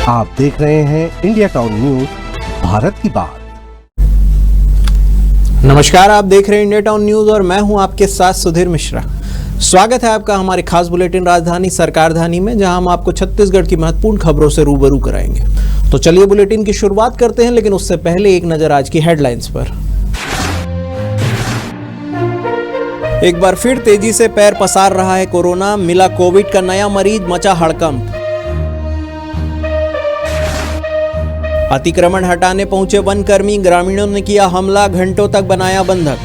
आप देख रहे हैं इंडिया टाउन न्यूज, भारत की बात। नमस्कार, आप देख रहे हैं इंडिया टाउन न्यूज और मैं हूं आपके साथ सुधीर मिश्रा। स्वागत है आपका हमारे खास बुलेटिन राजधानी सरकारधानी में, जहां हम आपको छत्तीसगढ़ की महत्वपूर्ण खबरों से रूबरू कराएंगे। तो चलिए बुलेटिन की शुरुआत करते हैं, लेकिन उससे पहले एक नजर आज की हेडलाइंस पर। एक बार फिर तेजी से पैर पसार रहा है कोरोना, मिला कोविड का नया मरीज, मचा हड़कंप। अतिक्रमण हटाने पहुंचे वनकर्मी, ग्रामीणों ने किया हमला, घंटों तक बनाया बंधक।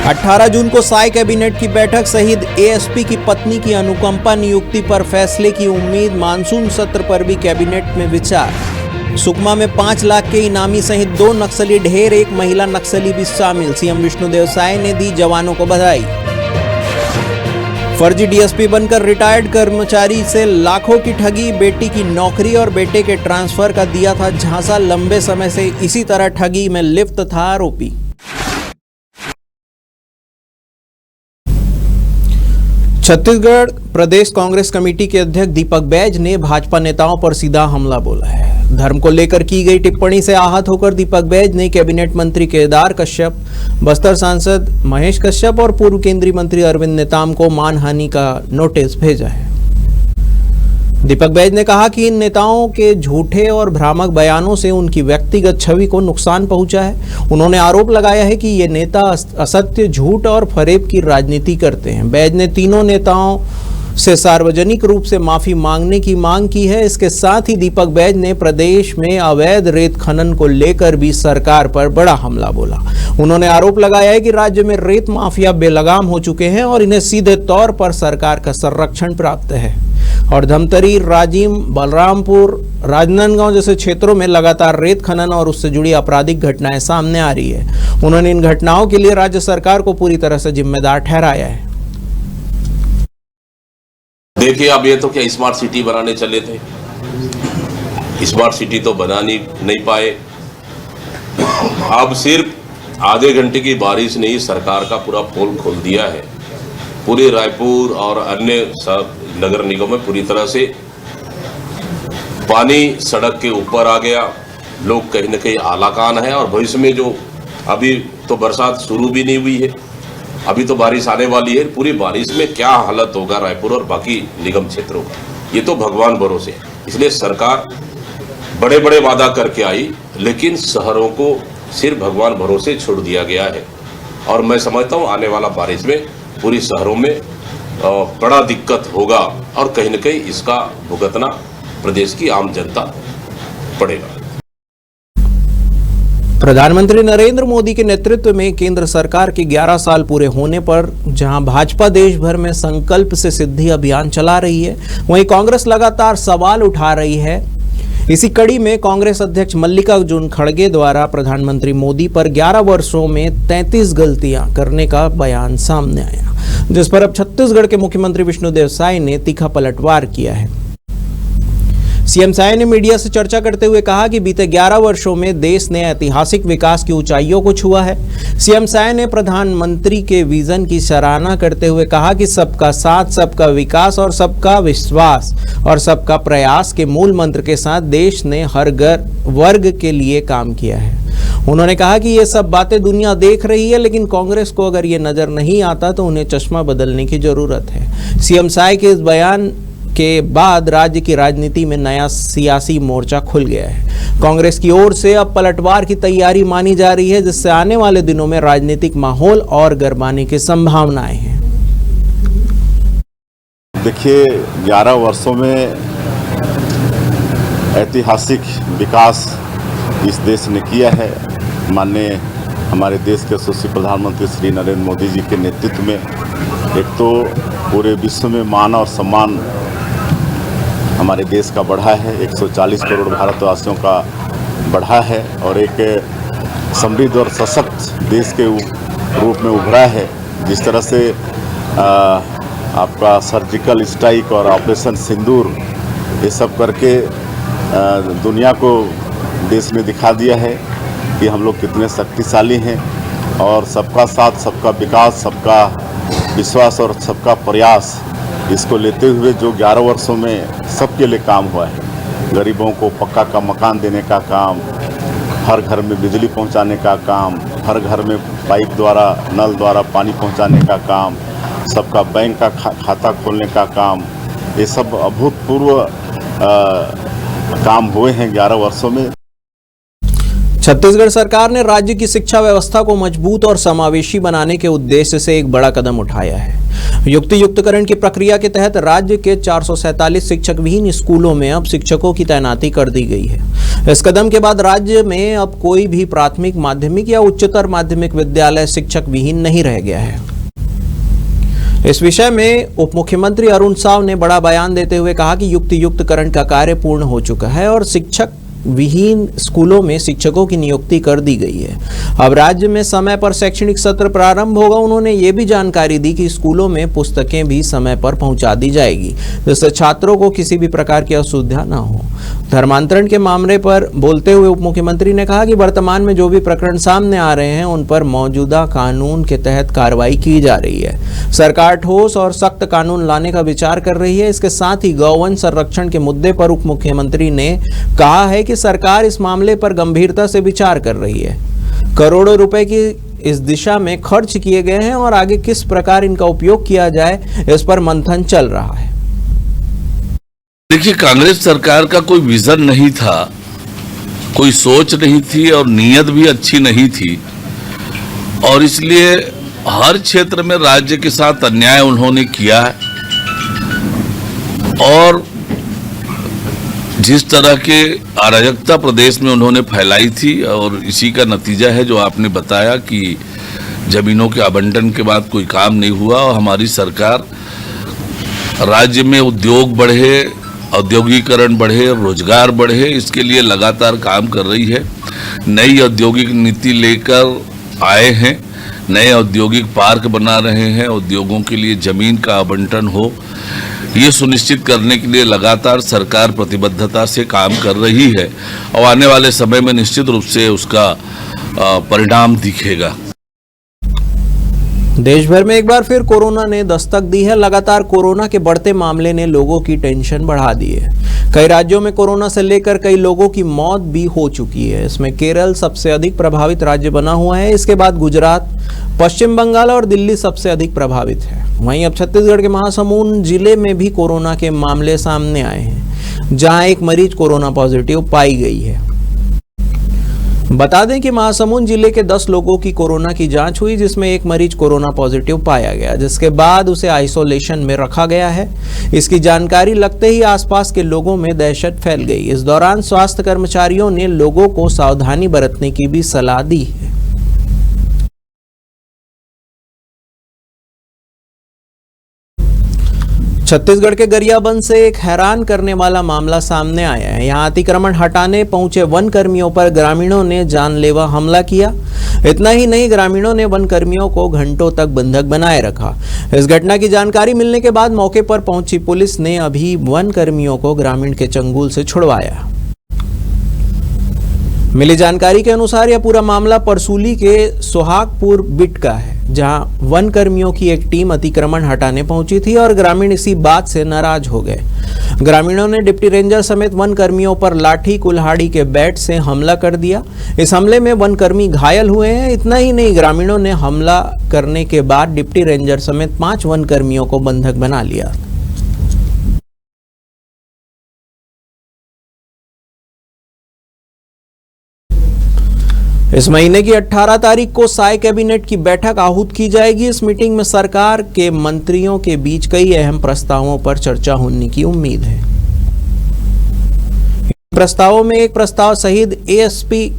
18 जून को साय कैबिनेट की बैठक, शहीद एएसपी की पत्नी की अनुकंपा नियुक्ति पर फैसले की उम्मीद, मानसून सत्र पर भी कैबिनेट में विचार। सुकमा में 5 लाख के इनामी सहित 2 नक्सली ढेर, 1 महिला नक्सली भी शामिल, सीएम विष्णुदेव साय ने दी जवानों को बधाई। फर्जी डीएसपी बनकर रिटायर्ड कर्मचारी से लाखों की ठगी, बेटी की नौकरी और बेटे के ट्रांसफर का दिया था झांसा, लंबे समय से इसी तरह ठगी में लिप्त था आरोपी। छत्तीसगढ़ प्रदेश कांग्रेस कमेटी के अध्यक्ष दीपक बैज ने भाजपा नेताओं पर सीधा हमला बोला है। धर्म को लेकर की गई टिप्पणी से आहत होकर दीपक बैज ने कैबिनेट मंत्री केदार कश्यप, बस्तर सांसद महेश कश्यप और पूर्व केंद्रीय मंत्री अरविंद नेताम को मानहानि का नोटिस भेजा है। दीपक बैज ने कहा कि इन नेताओं के झूठे और भ्रामक बयानों से उनकी व्यक्तिगत छवि को नुकसान पहुंचा है। उन्होंने आरोप लगाया है कि ये नेता असत्य, झूठ और फरेब की राजनीति करते हैं। बैज ने तीनों नेताओं से सार्वजनिक रूप से माफी मांगने की मांग की है। इसके साथ ही दीपक बैज ने प्रदेश में अवैध रेत खनन को लेकर भी सरकार पर बड़ा हमला बोला। उन्होंने आरोप लगाया है कि राज्य में रेत माफिया बेलगाम हो चुके हैं और इन्हें सीधे तौर पर सरकार का संरक्षण प्राप्त है। और धमतरी, राजिम, बलरामपुर, राजनांदगांव जैसे क्षेत्रों में लगातार रेत खनन और उससे जुड़ी आपराधिक घटनाएं सामने आ रही है। उन्होंने इन घटनाओं के लिए राज्य सरकार को पूरी तरह से जिम्मेदार ठहराया है। देखिए, अब ये तो क्या स्मार्ट सिटी बनाने चले थे, स्मार्ट सिटी तो बना नहीं पाए। अब सिर्फ आधे घंटे की बारिश ने ही सरकार का पूरा पोल खोल दिया है। पूरे रायपुर और अन्य नगर निगम में पूरी तरह से पानी सड़क के ऊपर आ गया। लोग कहीं ना कहीं आलाकान है और भविष्य में जो अभी तो बरसात शुरू भी नहीं हुई है, अभी तो बारिश आने वाली है। पूरी बारिश में क्या हालत होगा रायपुर और बाकी निगम क्षेत्रों का, ये तो भगवान भरोसे है। इसलिए सरकार बड़े बड़े वादा करके आई, लेकिन शहरों को सिर्फ भगवान भरोसे छोड़ दिया गया है। और मैं समझता हूँ आने वाला बारिश में पूरी शहरों में बड़ा दिक्कत होगा और कहीं न कहीं इसका भुगतना प्रदेश की आम जनता पड़ेगा। प्रधानमंत्री नरेंद्र मोदी के नेतृत्व में केंद्र सरकार के 11 साल पूरे होने पर जहां भाजपा देश भर में संकल्प से सिद्धि अभियान चला रही है, वहीं कांग्रेस लगातार सवाल उठा रही है। इसी कड़ी में कांग्रेस अध्यक्ष मल्लिकार्जुन खड़गे द्वारा प्रधानमंत्री मोदी पर 11 वर्षों में 33 गलतियां करने का बयान सामने आया, जिस पर अब छत्तीसगढ़ के मुख्यमंत्री विष्णुदेव साय ने तीखा पलटवार किया है। सीएम साय ने मीडिया से चर्चा करते हुए कहा कि बीते 11 वर्षों में देश ने ऐतिहासिक विकास की ऊंचाइयों को छुआ है। सीएम साय ने प्रधानमंत्री के विजन की सराहना करते हुए कहा कि सबका साथ, सबका विकास और सबका विश्वास और सबका प्रयास के मूल मंत्र के साथ देश ने हर वर्ग के लिए काम किया है। उन्होंने कहा कि ये सब बातें दुनिया देख रही है, लेकिन कांग्रेस को अगर ये नजर नहीं आता तो उन्हें चश्मा बदलने की जरूरत है। सीएम साय के इस बयान के बाद राज्य की राजनीति में नया सियासी मोर्चा खुल गया है। कांग्रेस की ओर से अब पलटवार की तैयारी मानी जा रही है, जिससे आने वाले दिनों में राजनीतिक माहौल और गरमाने की संभावनाएं हैं। देखिए, 11 वर्षों में ऐतिहासिक विकास इस देश ने किया है। माननीय हमारे देश के यशस्वी प्रधानमंत्री श्री नरेंद्र मोदी जी के नेतृत्व में एक तो पूरे विश्व में मान और सम्मान हमारे देश का बढ़ा है, 140 करोड़ भारतवासियों का बढ़ा है और एक समृद्ध और सशक्त देश के रूप में उभरा है। जिस तरह से आपका सर्जिकल स्ट्राइक और ऑपरेशन सिंदूर ये सब करके दुनिया को देश ने दिखा दिया है कि हम लोग कितने शक्तिशाली हैं और सबका साथ, सबका विकास, सबका विश्वास और सबका प्रयास इसको लेते हुए जो 11 वर्षों में सबके लिए काम हुआ है, गरीबों को पक्का का मकान देने का काम, हर घर में बिजली पहुंचाने का काम, हर घर में पाइप द्वारा नल द्वारा पानी पहुंचाने का काम, सबका बैंक का खाता खोलने का काम, ये सब अभूतपूर्व काम हुए हैं 11 वर्षों में। छत्तीसगढ़ सरकार ने राज्य की शिक्षा व्यवस्था को मजबूत और समावेशी बनाने के उद्देश्य से एक बड़ा कदम उठाया है। युक्तियुक्तकरण की प्रक्रिया के तहत राज्य के 447 शिक्षक विहीन स्कूलों में अब शिक्षकों की तैनाती कर दी गई है। इस कदम के बाद राज्य में अब कोई भी प्राथमिक, माध्यमिक या उच्चतर माध्यमिक विद्यालय शिक्षक विहीन नहीं रह गया है। इस विषय में उप मुख्यमंत्री अरुण साव ने बड़ा बयान देते हुए कहा कि युक्तियुक्तकरण का कार्य पूर्ण हो चुका है और शिक्षक विहीन स्कूलों में शिक्षकों की नियुक्ति कर दी गई है। अब राज्य में समय पर शैक्षणिक सत्र प्रारंभ होगा। उन्होंने ये भी जानकारी दी कि स्कूलों में पुस्तकें भी समय पर पहुंचा दी जाएगी, जिससे छात्रों को किसी भी प्रकार की असुविधा न हो। धर्मांतरण के मामले पर बोलते हुए उप मुख्यमंत्री ने कहा कि वर्तमान में जो भी प्रकरण सामने आ रहे हैं उन पर मौजूदा कानून के तहत कार्रवाई की जा रही है। सरकार ठोस और सख्त कानून लाने का विचार कर रही है। इसके साथ ही गौवंश संरक्षण के मुद्दे पर उप मुख्यमंत्री ने कहा है कि सरकार इस मामले पर गंभीरता से विचार कर रही है। करोड़ों रुपए की इस दिशा में खर्च किए गए हैं और आगे किस प्रकार इनका उपयोग किया जाए, इस पर मंथन चल रहा है। देखिए, कांग्रेस सरकार का कोई विजन नहीं था, कोई सोच नहीं थी और नीयत भी अच्छी नहीं थी, और इसलिए हर क्षेत्र में राज्य के साथ अन्याय उन्होंने किया है। और जिस तरह के अराजकता प्रदेश में उन्होंने फैलाई थी, और इसी का नतीजा है जो आपने बताया कि जमीनों के आवंटन के बाद कोई काम नहीं हुआ और हमारी सरकार राज्य में उद्योग बढ़े, औद्योगिकरण बढ़े, रोजगार बढ़े, इसके लिए लगातार काम कर रही है। नई औद्योगिक नीति लेकर आए हैं, नए औद्योगिक पार्क बना रहे हैं, उद्योगों के लिए जमीन का आवंटन हो, ये सुनिश्चित करने के लिए लगातार सरकार प्रतिबद्धता से काम कर रही है और आने वाले समय में निश्चित रूप से उसका परिणाम दिखेगा। देश भर में एक बार फिर कोरोना ने दस्तक दी है। लगातार कोरोना के बढ़ते मामले ने लोगों की टेंशन बढ़ा दी है। कई राज्यों में कोरोना से लेकर कई लोगों की मौत भी हो चुकी है। इसमें केरल सबसे अधिक प्रभावित राज्य बना हुआ है। इसके बाद गुजरात, पश्चिम बंगाल और दिल्ली सबसे अधिक प्रभावित है। वहीं अब छत्तीसगढ़ के महासमुंद जिले में भी कोरोना के मामले सामने आए हैं, जहां एक मरीज कोरोना पॉजिटिव पाई गई है। बता दें कि महासमुंद जिले के 10 लोगों की कोरोना की जांच हुई, जिसमें एक मरीज कोरोना पॉजिटिव पाया गया, जिसके बाद उसे आइसोलेशन में रखा गया है। इसकी जानकारी लगते ही आसपास के लोगों में दहशत फैल गई। इस दौरान स्वास्थ्य कर्मचारियों ने लोगों को सावधानी बरतने की भी सलाह दी है। छत्तीसगढ़ के गरियाबंद से एक हैरान करने वाला मामला सामने आया है। यहां अतिक्रमण हटाने पहुंचे वन कर्मियों पर ग्रामीणों ने जानलेवा हमला किया। इतना ही नहीं, ग्रामीणों ने वन कर्मियों को घंटों तक बंधक बनाए रखा। इस घटना की जानकारी मिलने के बाद मौके पर पहुंची पुलिस ने अभी वन कर्मियों को ग्रामीण के चंगुल से छुड़वाया। मिली जानकारी के अनुसार यह पूरा मामला परसूली के सोहागपुर बिट का है, जहां वन कर्मियों की एक टीम अतिक्रमण हटाने पहुंची थी और ग्रामीण इसी बात से नाराज हो गए। ग्रामीणों ने डिप्टी रेंजर समेत वन कर्मियों पर लाठी, कुल्हाड़ी के बैट से हमला कर दिया। इस हमले में वन कर्मी घायल हुए हैं। इतना ही नहीं, ग्रामीणों ने हमला करने के बाद डिप्टी रेंजर समेत 5 वन कर्मियों को बंधक बना लिया। इस महीने की 18 तारीख को साय कैबिनेट की बैठक आहूत की जाएगी। इस मीटिंग में सरकार के मंत्रियों के बीच कई अहम प्रस्तावों पर चर्चा होने की उम्मीद है। प्रस्तावों में एक प्रस्ताव शहीद एएसपी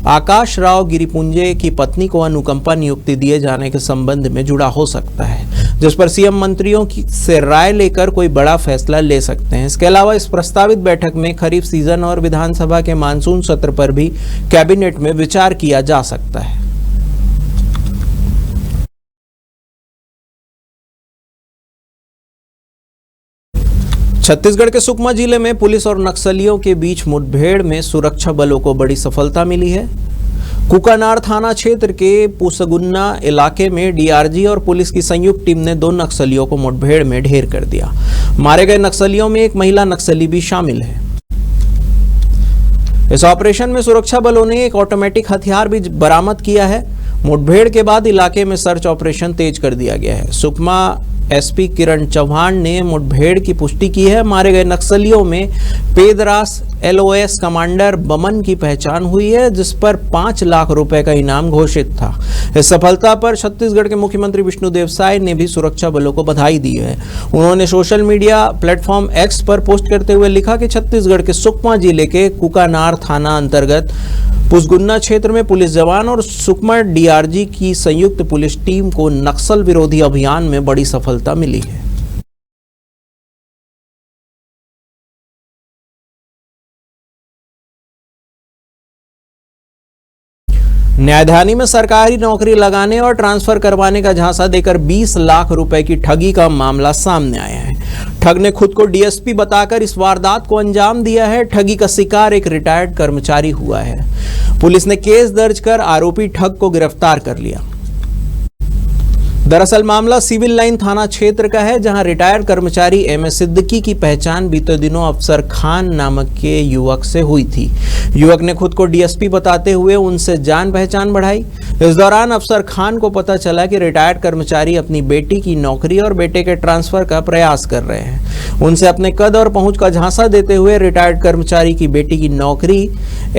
आकाश राव गिरिपुंजे की पत्नी को अनुकंपा नियुक्ति दिए जाने के संबंध में जुड़ा हो सकता है, जिस पर सीएम मंत्रियों से राय लेकर कोई बड़ा फैसला ले सकते हैं। इसके अलावा इस प्रस्तावित बैठक में खरीफ सीजन और विधानसभा के मानसून सत्र पर भी कैबिनेट में विचार किया जा सकता है। छत्तीसगढ़ के सुकमा जिले में पुलिस और नक्सलियों के बीच मुठभेड़ में सुरक्षा बलों को बड़ी सफलता मिली है। कुकानार थाना क्षेत्र के पुसगुन्ना इलाके में डीआरजी और पुलिस की संयुक्त टीम ने 2 नक्सलियों को मुठभेड़ में ढेर कर दिया। मारे गए नक्सलियों में एक महिला नक्सली भी शामिल है। इस ऑपरेशन में सुरक्षा बलों ने एक ऑटोमेटिक हथियार भी बरामद किया है। मुठभेड़ के बाद इलाके में सर्च ऑपरेशन तेज कर दिया गया है। सुकमा एसपी किरण चौहान ने मुठभेड़ की पुष्टि की है। मारे गए नक्सलियों में पेदरास एलओएस कमांडर बमन की पहचान हुई है, जिस पर 5 लाख रुपए का इनाम घोषित था। इस सफलता पर छत्तीसगढ़ के मुख्यमंत्री विष्णुदेव साय ने भी सुरक्षा बलों को बधाई दी है। उन्होंने सोशल मीडिया प्लेटफॉर्म एक्स पर पोस्ट करते हुए लिखा कि छत्तीसगढ़ के सुकमा जिले के कुकानार थाना अंतर्गत पुसगुन्ना क्षेत्र में पुलिस जवान और सुकमा डीआरजी की संयुक्त पुलिस टीम को नक्सल विरोधी अभियान में बड़ी सफलता मिली है। न्यायधानी में सरकारी नौकरी लगाने और ट्रांसफर करवाने का झांसा देकर 20 लाख रुपए की ठगी का मामला सामने आया है। ठग ने खुद को डीएसपी बताकर इस वारदात को अंजाम दिया है। ठगी का शिकार एक रिटायर्ड कर्मचारी हुआ है। पुलिस ने केस दर्ज कर आरोपी ठग को गिरफ्तार कर लिया। दरअसल मामला सिविल लाइन थाना क्षेत्र का है, जहां रिटायर्ड कर्मचारी एमएस सिद्दीकी की पहचान बीते दिनों अफसर खान नामक के युवक से हुई थी। युवक ने खुद को डीएसपी बताते हुए उनसे जान पहचान बढ़ाई। इस दौरान अफसर खान को पता चला कि रिटायर्ड कर्मचारी अपनी बेटी की नौकरी और बेटे के ट्रांसफर का प्रयास कर रहे हैं। उनसे अपने कद और पहुंच का झांसा देते हुए रिटायर्ड कर्मचारी की बेटी की नौकरी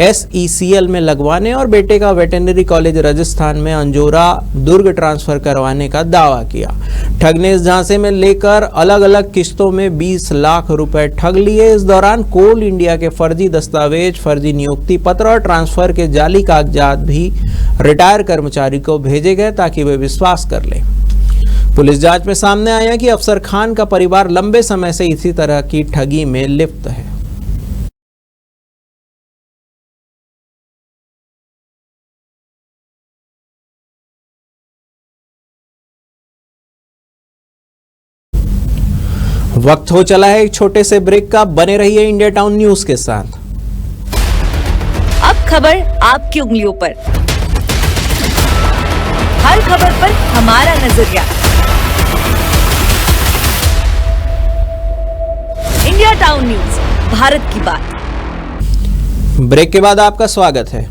SECL में लगवाने और बेटे का वेटेरिनरी कॉलेज राजस्थान में अंजोरा दुर्ग ट्रांसफर करवाने का दावा किया। ठग ने इस झांसे में लेकर अलग अलग किस्तों में 20 लाख रुपए ठग लिए। इस दौरान कोल इंडिया के फर्जी दस्तावेज, फर्जी नियुक्ति पत्र और ट्रांसफर के जाली कागजात भी रिटायर कर्मचारी को भेजे गए ताकि वे विश्वास कर लें। पुलिस जांच में सामने आया कि अफसर खान का परिवार लंबे समय से इसी तरह की ठगी में लिप्त है। वक्त हो चला है एक छोटे से ब्रेक का। बने रहिए इंडिया टाउन न्यूज के साथ। अब खबर आपकी उंगलियों पर, हर खबर पर हमारा नजरिया। इंडिया टाउन न्यूज, भारत की बात। ब्रेक के बाद आपका स्वागत है।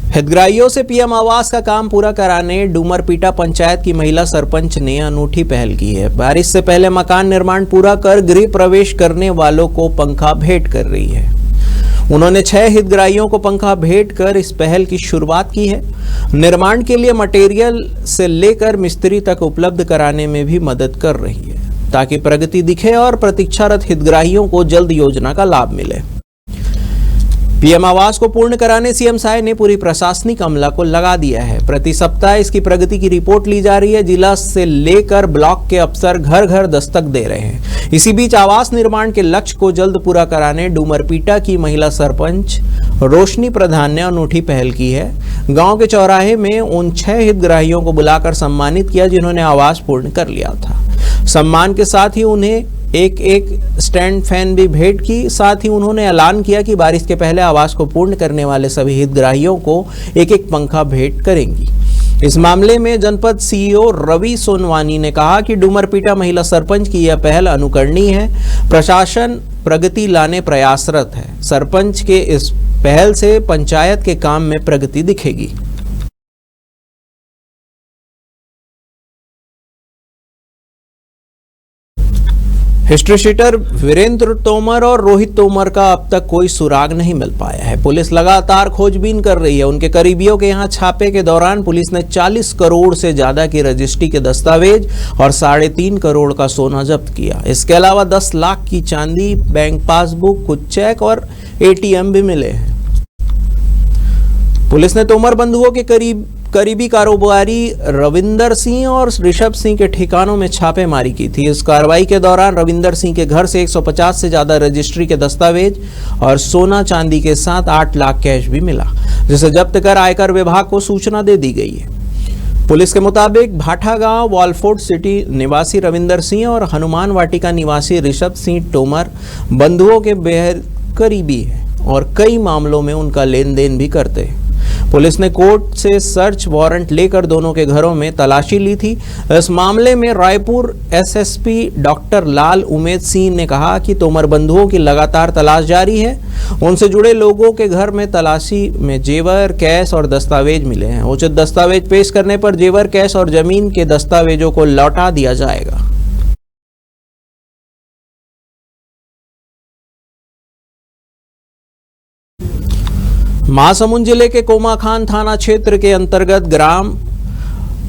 हितग्राहियों से पीएम आवास का काम पूरा कराने डूमरपीटा पंचायत की महिला सरपंच ने अनूठी पहल की है। बारिश से पहले मकान निर्माण पूरा कर गृह प्रवेश करने वालों को पंखा भेंट कर रही है। उन्होंने 6 हितग्राहियों को पंखा भेंट कर इस पहल की शुरुआत की है। निर्माण के लिए मटेरियल से लेकर मिस्त्री तक उपलब्ध कराने में भी मदद कर रही है, ताकि प्रगति दिखे और प्रतीक्षारत हितग्राहियों को जल्द योजना का लाभ मिले। पीएम आवास को पूर्ण कराने सीएम साय ने पूरी प्रशासनिक अमला को लगा दिया है। प्रति सप्ताह इसकी प्रगति की रिपोर्ट ली जा रही है। जिला से लेकर ब्लॉक के अफसर घर घर दस्तक दे रहे हैं। इसी बीच आवास निर्माण के लक्ष्य को जल्द पूरा कराने डूमरपीटा की महिला सरपंच रोशनी प्रधान ने अनूठी पहल की है। गांव के चौराहे में उन 6 हितग्राहियों को बुलाकर सम्मानित किया जिन्होंने आवास पूर्ण कर लिया था। सम्मान के साथ ही उन्हें एक स्टैंड फैन भी भेंट की। साथ ही उन्होंने ऐलान किया कि बारिश के पहले आवास को पूर्ण करने वाले सभी हितग्राहियों को एक पंखा भेंट करेंगी। इस मामले में जनपद सीईओ रवि सोनवानी ने कहा कि डूमरपीटा महिला सरपंच की यह पहल अनुकरणीय है। प्रशासन प्रगति लाने प्रयासरत है। सरपंच के इस पहल से पंचायत के काम में प्रगति दिखेगी। हिस्ट्री शीटर वीरेंद्र तोमर और रोहित तोमर का अब तक कोई सुराग नहीं मिल पाया है। पुलिस लगातार खोजबीन कर रही है। उनके करीबियों के यहाँ छापे के दौरान पुलिस ने 40 करोड़ से ज्यादा की रजिस्ट्री के दस्तावेज और 3.5 करोड़ का सोना जब्त किया। इसके अलावा 10 लाख की चांदी, बैंक पासबुक, कुछ चेक और ATM भी मिले हैं। पुलिस ने तोमर बंधुओं के करीबी कारोबारी रविंदर सिंह और ऋषभ सिंह के ठिकानों में छापेमारी की थी। इस कार्रवाई के दौरान रविंदर सिंह के घर से 150 से ज्यादा रजिस्ट्री के दस्तावेज और सोना चांदी के साथ 8 लाख कैश भी मिला, जिसे जब्त कर आयकर विभाग को सूचना दे दी गई है। पुलिस के मुताबिक भाठा गांव वालफोर्ड सिटी निवासी रविंदर सिंह और हनुमान वाटिका निवासी ऋषभ सिंह तोमर बंधुओं के बेहद करीबी है और कई मामलों में उनका लेन देन भी करते हैं। पुलिस ने कोर्ट से सर्च वारंट लेकर दोनों के घरों में तलाशी ली थी। इस मामले में रायपुर एसएसपी डॉक्टर लाल उमेद सिंह ने कहा कि तोमर बंधुओं की लगातार तलाश जारी है। उनसे जुड़े लोगों के घर में तलाशी में जेवर, कैश और दस्तावेज मिले हैं। उचित दस्तावेज पेश करने पर जेवर, कैश और जमीन के दस्तावेजों को लौटा दिया जाएगा। महासमुंद जिले के कोमाखान थाना क्षेत्र के अंतर्गत ग्राम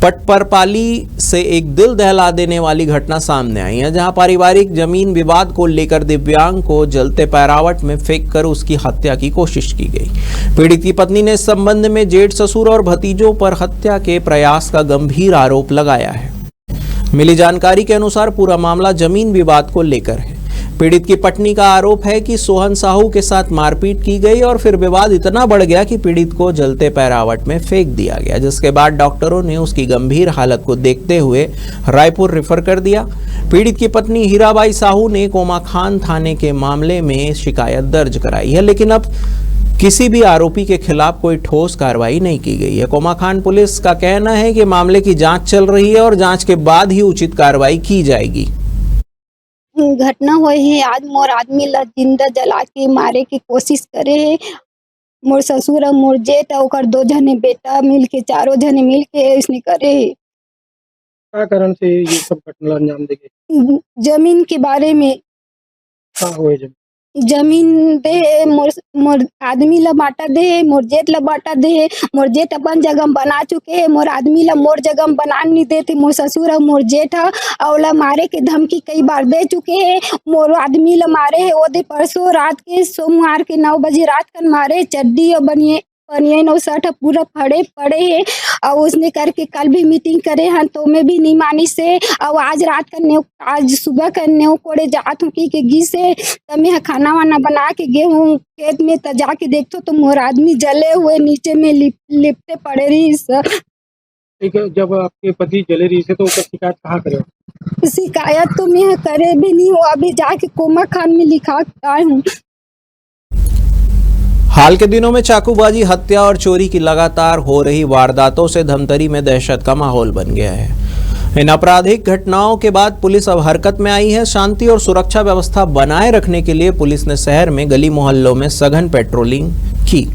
पटपरपाली से एक दिल दहला देने वाली घटना सामने आई है, जहां पारिवारिक जमीन विवाद को लेकर दिव्यांग को जलते पैरावट में फेंककर उसकी हत्या की कोशिश की गई। पीड़ित की पत्नी ने इस संबंध में जेठ, ससुर और भतीजों पर हत्या के प्रयास का गंभीर आरोप लगाया है। मिली जानकारी के अनुसार पूरा मामला जमीन विवाद को लेकर है। पीड़ित की पत्नी का आरोप है कि सोहन साहू के साथ मारपीट की गई और फिर विवाद इतना बढ़ गया कि पीड़ित को जलते पैरावट में फेंक दिया गया, जिसके बाद डॉक्टरों ने उसकी गंभीर हालत को देखते हुए रायपुर रेफर कर दिया। पीड़ित की पत्नी हीराबाई साहू ने कोमाखान थाने के मामले में शिकायत दर्ज कराई है, लेकिन अब किसी भी आरोपी के खिलाफ कोई ठोस कार्रवाई नहीं की गई है। कोमाखान पुलिस का कहना है कि मामले की जांच चल रही है और जांच के बाद ही उचित कार्रवाई की जाएगी। घटना हुई है, आज मोर आदमी ला जिंदा जला के मारे की कोशिश करे है। मोर ससुर और मोर जेठ और 2 जने बेटा मिलके, 4 जने मिलके इसने करे है। क्या कारण से ये सब घटना अंजाम देगी? जमीन के बारे में। क्या हुए जमीन दे, मोर आदमी ला बांटा दे, मोर जेठ ला बांटा दे। मोर जेठ अपन जगह बना चुके हैं, मोर आदमी ला मोर जगह बना नहीं देते। मोर ससुर और मोर जेठ औला मारे के धमकी कई बार दे चुके हैं। मोर आदमी ला मारे है ओदे परसों रात के, सोमवार के 9 बजे रात कर मारे। चड्डी और बनियान और शर्ट पूरा फड़े पड़े हैं। और उसने करके कल भी मीटिंग करे हैं तो मैं भी नहीं मानी से। और आज रात का आज सुबह का न्यू कोड़े जात हूँ कि गी से तब मैं खाना वाना बना के गए हूँ खेत में, तो जाके देखो तो मोर आदमी जले हुए नीचे में लिपटे पड़े रही सर। ठीक है, जब आपके पति जले रही से तो उसका शिकायत कहाँ करे? शिकायत तो मैं करे भी नहीं हूँ, अभी जाके कोमाखान में लिखा आए हूँ। हाल के दिनों में चाकूबाजी, हत्या और चोरी की लगातार हो रही वारदातों से धमतरी में दहशत का माहौल बन गया है। इन आपराधिक घटनाओं के बाद पुलिस अब हरकत में आई है। शांति और सुरक्षा व्यवस्था बनाए रखने के लिए पुलिस ने शहर में गली मोहल्लों में सघन पेट्रोलिंग की।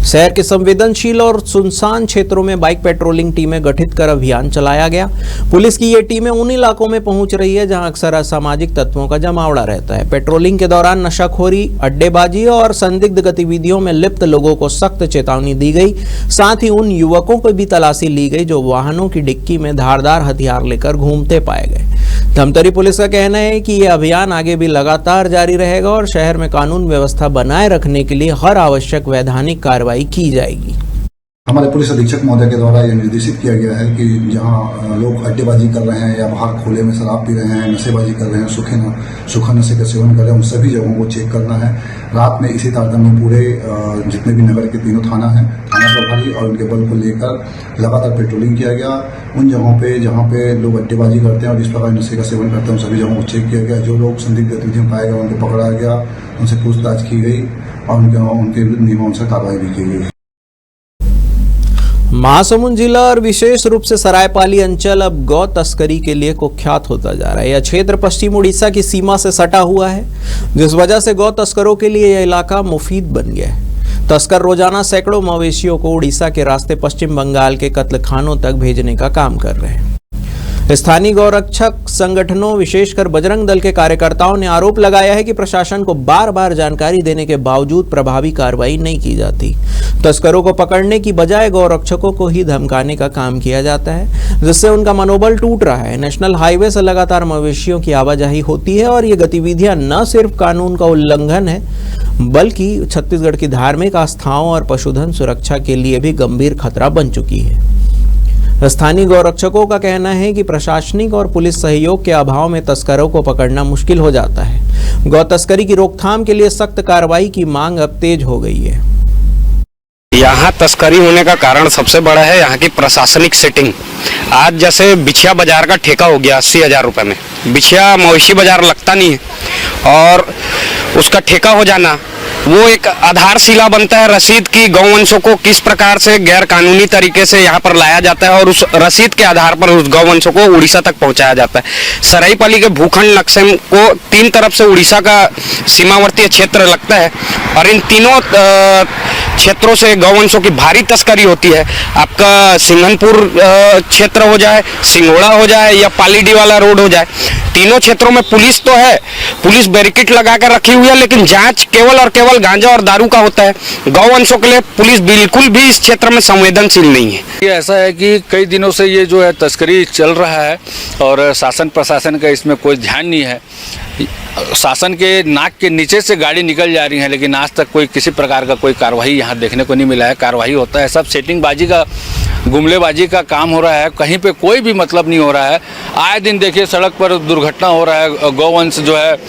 शहर के संवेदनशील और सुनसान क्षेत्रों में बाइक पेट्रोलिंग टीमें गठित कर अभियान चलाया गया। पुलिस की ये टीमें उन इलाकों में पहुंच रही है जहां अक्सर असामाजिक तत्वों का जमावड़ा रहता है। पेट्रोलिंग के दौरान नशाखोरी, अड्डेबाजी और संदिग्ध गतिविधियों में लिप्त लोगों को सख्त चेतावनी दी गई। साथ ही उन युवकों को भी तलाशी ली गई जो वाहनों की डिक्की में धारदार हथियार लेकर घूमते पाए गए। धमतरी पुलिस का कहना है कि यह अभियान आगे भी लगातार जारी रहेगा और शहर में कानून व्यवस्था बनाए रखने के लिए हर आवश्यक वैधानिक कार्रवाई की जाएगी। हमारे पुलिस अधीक्षक महोदय के द्वारा यह निर्देशित किया गया है कि जहां लोग अड्डेबाजी कर रहे हैं या बाहर खुले में शराब पी रहे हैं, नशेबाजी कर रहे हैं, सूखा नशे का सेवन कर रहे हैं, उन सभी जगहों को चेक करना है। रात में इसी तारतम्य में पूरे जितने भी नगर के 3 थाना हैं, थाना प्रभारी और उनके बल को लेकर लगातार पेट्रोलिंग किया गया। उन जगहों पे जहाँ पे लोग अड्डेबाजी करते हैं और इस प्रकार नशे का सेवन करते हैं, उन सभी जगहों को चेक किया गया। जो लोग संदिग्ध गतिविधियों में पाए गए उनको पकड़ा गया, उनसे पूछताछ की गई और उनके विरुद्ध नियमानुसार कार्रवाई भी की गई। महासमुंद जिला और विशेष रूप से सरायपाली अंचल अब गौ तस्करी के लिए कुख्यात होता जा रहा है। यह क्षेत्र पश्चिम उड़ीसा की सीमा से सटा हुआ है, जिस वजह से गौ तस्करों के लिए यह इलाका मुफीद बन गया है। तस्कर रोजाना सैकड़ों मवेशियों को उड़ीसा के रास्ते पश्चिम बंगाल के कत्लखानों तक भेजने का काम कर रहे हैं। स्थानीय गौरक्षक संगठनों, विशेषकर बजरंग दल के कार्यकर्ताओं ने आरोप लगाया है कि प्रशासन को बार बार जानकारी देने के बावजूद प्रभावी कार्रवाई नहीं की जाती। तस्करों को पकड़ने की बजाय गौरक्षकों को ही धमकाने का काम किया जाता है, जिससे उनका मनोबल टूट रहा है। नेशनल हाईवे से लगातार मवेशियों की आवाजाही होती है और ये गतिविधियां न सिर्फ कानून का उल्लंघन है, बल्कि छत्तीसगढ़ की धार्मिक आस्थाओं और पशुधन सुरक्षा के लिए भी गंभीर खतरा बन चुकी है। स्थानीय गौरक्षकों का कहना है कि प्रशासनिक और पुलिस सहयोग के अभाव में तस्करों को पकड़ना मुश्किल हो जाता है। गौ तस्करी की रोकथाम के लिए सख्त कार्रवाई की मांग अब तेज हो गई है। यहाँ तस्करी होने का कारण सबसे बड़ा है यहाँ की प्रशासनिक सेटिंग। आज जैसे बिछिया बाजार का ठेका हो गया 80,000 रुपये में। बिछिया मवेशी बाजार लगता नहीं है और उसका ठेका हो जाना वो एक आधारशिला बनता है रसीद की। गौवंशों को किस प्रकार से गैर कानूनी तरीके से यहाँ पर लाया जाता है और उस रसीद के आधार पर उस गौवंशों को उड़ीसा तक पहुँचाया जाता है। सराईपाली के भूखंड नक्शे को 3 तरफ से उड़ीसा का सीमावर्ती क्षेत्र लगता है और इन तीनों क्षेत्रों से गौवंशों की भारी तस्करी होती है। आपका सिंघनपुर क्षेत्र हो जाए, सिंगोड़ा हो जाए या पालीडी वाला रोड हो जाए, तीनों क्षेत्रों में पुलिस तो है, पुलिस बैरिकेड लगा कर रखी हुई है, लेकिन जांच केवल और केवल गांजा और दारू का होता है। गौवंशों के लिए पुलिस बिल्कुल भी इस क्षेत्र में संवेदनशील नहीं है। ये ऐसा है कि कई दिनों से ये जो है तस्करी चल रहा है और शासन प्रशासन का इसमें कोई ध्यान नहीं है। शासन के नाक के नीचे से गाड़ी निकल जा रही है, लेकिन आज तक कोई किसी प्रकार का कोई कार्रवाई यहाँ देखने को नहीं मिला है। कार्रवाई होता है सब सेटिंगबाजी का, गुमलेबाजी का काम हो रहा है, कहीं पे कोई भी मतलब नहीं हो रहा है। आए दिन देखिए सड़क पर दुर्घटना हो रहा है, गौवंश जो है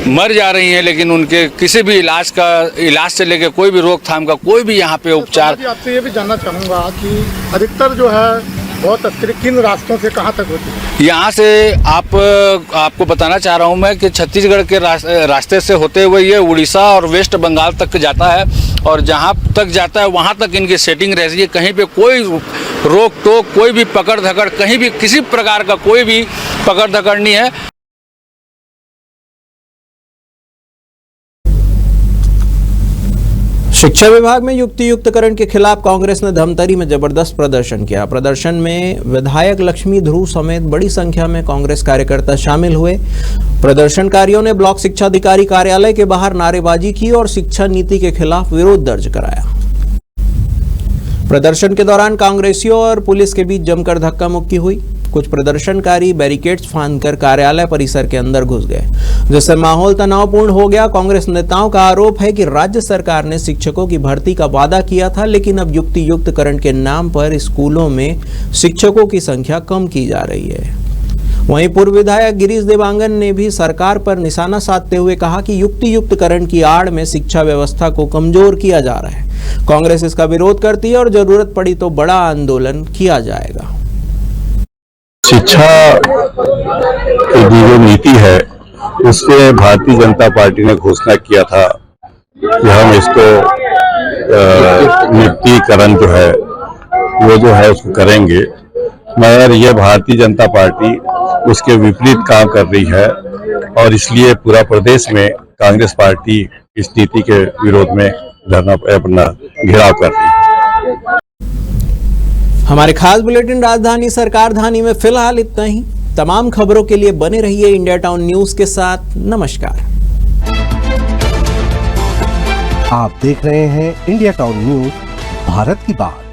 मर जा रही हैं, लेकिन उनके किसी भी इलाज से लेकर कोई भी रोकथाम का कोई भी यहाँ पे उपचार। आपसे ये भी जानना चाहूँगा कि अधिकतर जो है बहुत तस्करी किन रास्तों से कहाँ तक होती है? यहाँ से आपको बताना चाह रहा हूँ मैं कि छत्तीसगढ़ के रास्ते से होते हुए ये उड़ीसा और वेस्ट बंगाल तक जाता है और जहाँ तक जाता है वहाँ तक इनकी सेटिंग रहती है। कहीं पे कोई रोक टोक, कोई भी पकड़ धकड़, कहीं भी किसी प्रकार का कोई भी पकड़ धकड़ नहीं है। शिक्षा विभाग में युक्तियुक्तकरण के खिलाफ कांग्रेस ने धमतरी में जबरदस्त प्रदर्शन किया। प्रदर्शन में विधायक लक्ष्मी ध्रुव समेत बड़ी संख्या में कांग्रेस कार्यकर्ता शामिल हुए। प्रदर्शनकारियों ने ब्लॉक शिक्षा अधिकारी कार्यालय के बाहर नारेबाजी की और शिक्षा नीति के खिलाफ विरोध दर्ज कराया। प्रदर्शन के दौरान कांग्रेसियों और पुलिस के बीच जमकर धक्का मुक्की हुई। कुछ प्रदर्शनकारी बैरिकेड्स फांदकर कार्यालय परिसर के अंदर घुस गए, जिससे माहौल तनावपूर्ण हो गया। कांग्रेस नेताओं का आरोप है कि राज्य सरकार ने शिक्षकों की भर्ती का वादा किया था, लेकिन अब युक्तियुक्तकरण के नाम पर स्कूलों में शिक्षकों की संख्या कम की जा रही है। वहीं पूर्व विधायक गिरीश देवांगन ने भी सरकार पर निशाना साधते हुए कहा कि युक्तियुक्तकरण की आड़ में शिक्षा व्यवस्था को कमजोर किया जा रहा है। कांग्रेस इसका विरोध करती है और जरूरत पड़ी तो बड़ा आंदोलन किया जाएगा। शिक्षा की जो नीति है उससे भारतीय जनता पार्टी ने घोषणा किया था कि हम इसको नियुक्तिकरण जो है वो जो है उसको करेंगे, मगर ये भारतीय जनता पार्टी उसके विपरीत काम कर रही है और इसलिए पूरा प्रदेश में कांग्रेस पार्टी इस नीति के विरोध में धरना अपना घेराव कर रही है। हमारे खास बुलेटिन राजधानी सरकार धानी में फिलहाल इतना ही। तमाम खबरों के लिए बने रहिए इंडिया टाउन न्यूज के साथ। नमस्कार। आप देख रहे हैं इंडिया टाउन न्यूज, भारत की बात।